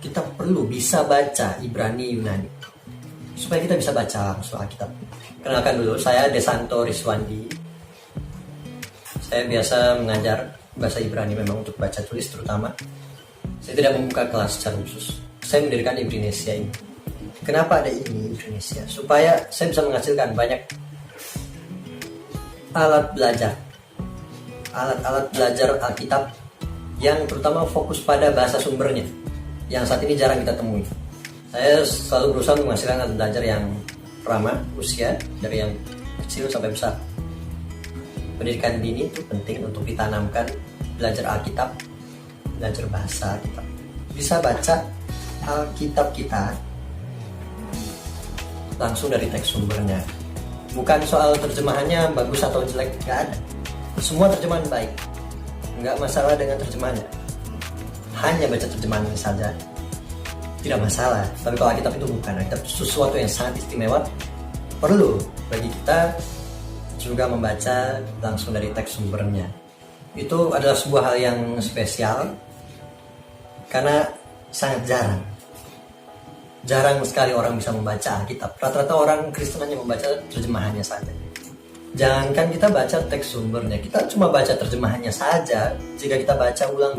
Kita perlu bisa baca Ibrani Yunani supaya kita bisa baca langsung Alkitab. Kenalkan dulu, saya Desanto Riswandi. Saya biasa mengajar bahasa Ibrani memang untuk baca tulis terutama. Saya tidak membuka kelas secara khusus. Saya mendirikan Ibrinesia ini. Kenapa ada ini Ibrinesia? Supaya saya bisa menghasilkan banyak alat belajar. Alat-alat belajar Alkitab yang terutama fokus pada bahasa sumbernya, yang saat ini jarang kita temui. Saya selalu berusaha menghasilkan alat belajar yang ramah usia, dari yang kecil sampai besar. Pendidikan dini itu penting untuk ditanamkan, belajar Alkitab, belajar bahasa Alkitab. Bisa baca Alkitab kita langsung dari teks sumbernya. Bukan soal terjemahannya bagus atau jelek, nggak ada. Semua terjemahan baik, nggak masalah dengan terjemahannya. Hanya baca terjemahannya saja tidak masalah. Tapi kalau Alkitab itu bukan, Alkitab itu sesuatu yang sangat istimewa. Perlu bagi kita juga membaca langsung dari teks sumbernya. Itu adalah sebuah hal yang spesial karena sangat jarang sekali orang bisa membaca Alkitab. Rata-rata orang Kristen hanya membaca terjemahannya saja. Jangankan kita baca teks sumbernya, kita cuma baca terjemahannya saja. Jika kita baca ulang,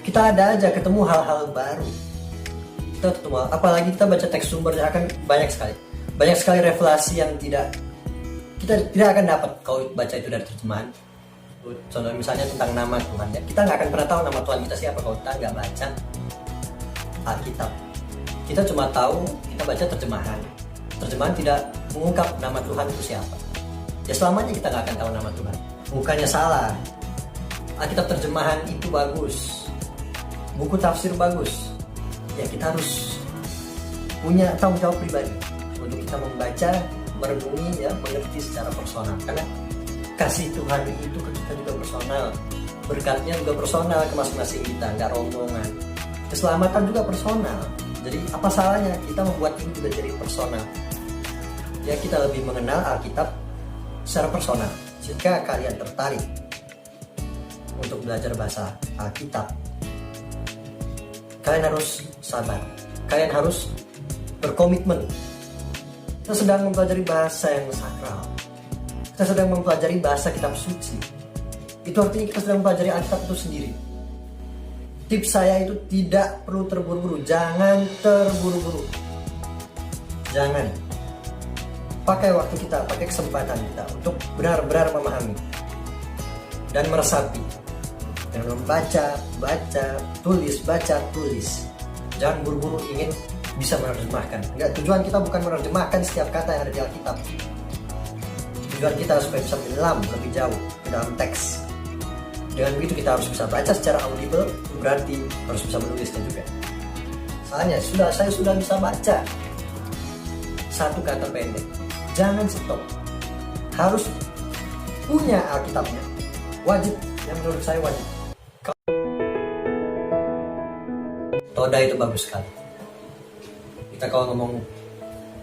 kita ada aja ketemu hal-hal baru. Kita ketemu, apalagi kita baca teks sumbernya akan banyak sekali revelasi yang kita tidak akan dapat kalau baca itu dari terjemahan. Contoh misalnya tentang nama Tuhan, ya. Kita nggak akan pernah tahu nama Tuhan kita siapa kalau kita nggak baca Alkitab. Kita cuma tahu, kita baca terjemahan. Terjemahan tidak mengungkap nama Tuhan itu siapa. Ya selamanya kita nggak akan tahu nama Tuhan. Bukannya salah, Alkitab terjemahan itu bagus, buku tafsir bagus. Ya kita harus punya tanggung jawab pribadi untuk kita membaca, merenungi, ya, mengerti secara personal. Karena kasih Tuhan itu ke kita juga personal, berkatnya juga personal ke masing-masing kita, nggak rombongan. Keselamatan juga personal. Jadi apa salahnya kita membuat ini juga jadi personal? Ya kita lebih mengenal Alkitab secara personal. Jika kalian tertarik untuk belajar bahasa Alkitab, kalian harus sabar. Kalian harus berkomitmen. Kita sedang mempelajari bahasa yang sakral. Kita sedang mempelajari bahasa kitab suci. Itu artinya kita sedang mempelajari Alkitab itu sendiri. Tips saya itu tidak perlu terburu-buru. Jangan terburu-buru. Jangan. Pakai waktu kita, pakai kesempatan kita untuk benar-benar memahami dan meresapi. Dan membaca, tulis. Jangan buru-buru ingin bisa menerjemahkan. Enggak, tujuan kita bukan menerjemahkan setiap kata yang ada di Alkitab. Tujuan kita supaya bisa menyelam lebih jauh ke dalam teks. Dengan begitu kita harus bisa baca secara audible, berarti harus bisa menulisnya juga. Soalnya saya sudah bisa baca satu kata pendek. Jangan stop. Harus punya Alkitabnya. Wajib, yang menurut saya wajib. Toda itu bagus sekali. Kita kalau ngomong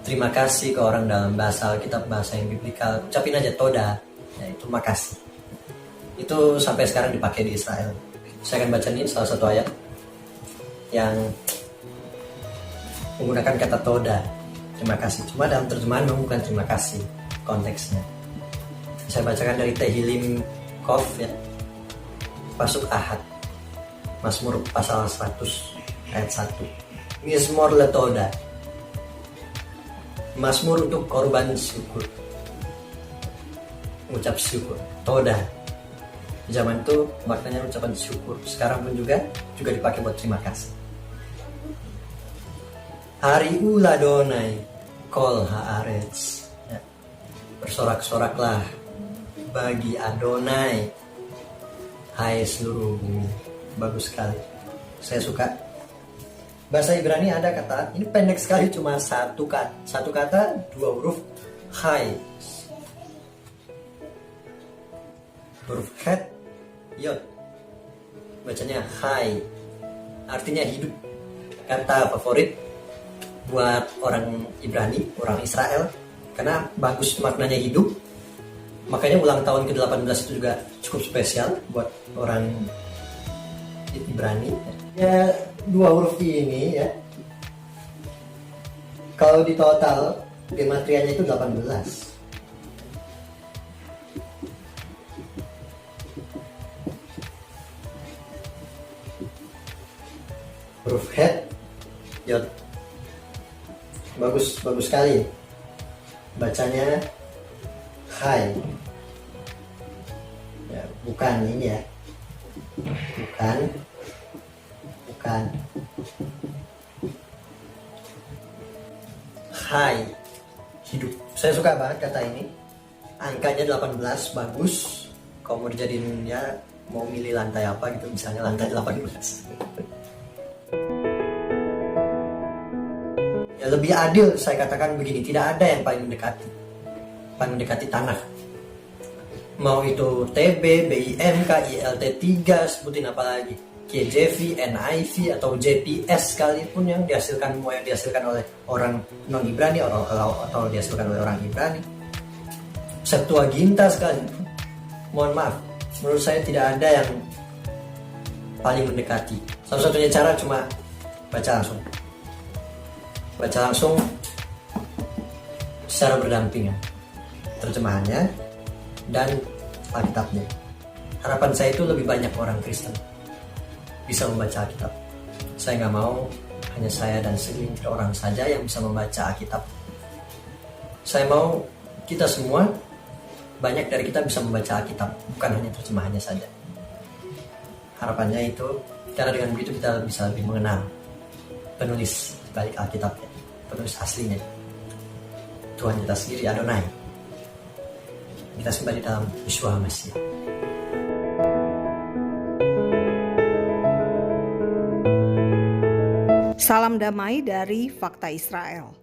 terima kasih ke orang dalam bahasa Alkitab, bahasa yang biblikal, ucapin aja toda, yaitu makasih. Itu sampai sekarang dipakai di Israel. Saya akan baca ini salah satu ayat yang menggunakan kata toda, terima kasih. Cuma dalam terjemahan memang bukan terima kasih konteksnya. Saya bacakan dari Tehillim Kof, ya, pasuk Ahad, Mazmur pasal 100 ayat 1. Mizmor letoda, Mazmur untuk korban syukur, ucap syukur. Toda zaman itu maknanya ucapan syukur. Sekarang pun juga dipakai buat terima kasih. Hari uladonai kol haaretz, ya. Bersorak-soraklah bagi Adonai, hai seluruh bumi. Bagus sekali, saya suka. Bahasa Ibrani ada kata, ini pendek sekali, cuma satu kata, dua huruf, hai. Huruf het, yod, bacanya hai, artinya hidup. Kata favorit buat orang Ibrani, orang Israel, karena bagus maknanya hidup. Makanya ulang tahun ke-18 itu juga cukup spesial buat orang Ibrani. Ya, dua huruf ini ya, kalau di total gematrianya itu 18. Huruf head, yod. Bagus sekali. Bacanya hai. Ya, bukan ini ya. Bukan. Hai. Hidup. Saya suka banget kata ini. Angkanya 18, bagus. Kalau mau dijadiin ya, mau milih lantai apa gitu, misalnya lantai 18. Ya, lebih adil saya katakan begini, tidak ada yang paling mendekati tanah. Mau itu TB, BIMK, ILT3, sebutin apa lagi, KJV, NIV atau JPS sekalipun, yang dihasilkan oleh orang non Ibrani atau dihasilkan oleh orang Ibrani. Septuaginta sekalipun, mohon maaf, menurut saya tidak ada yang paling mendekati. Satu-satunya cara cuma baca langsung secara berdampingan, terjemahannya dan Alkitabnya. Harapan saya itu lebih banyak orang Kristen bisa membaca Alkitab. Saya nggak mau hanya saya dan segelintir orang saja yang bisa membaca Alkitab. Saya mau kita semua, banyak dari kita bisa membaca Alkitab, bukan hanya terjemahannya saja. Harapannya itu, karena dengan begitu kita bisa lebih mengenal penulis balik Alkitabnya, penulis aslinya, Tuhan kita sendiri, Adonai. Kita sembah di dalam Yeshua Mesias. Salam damai dari Fakta Israel.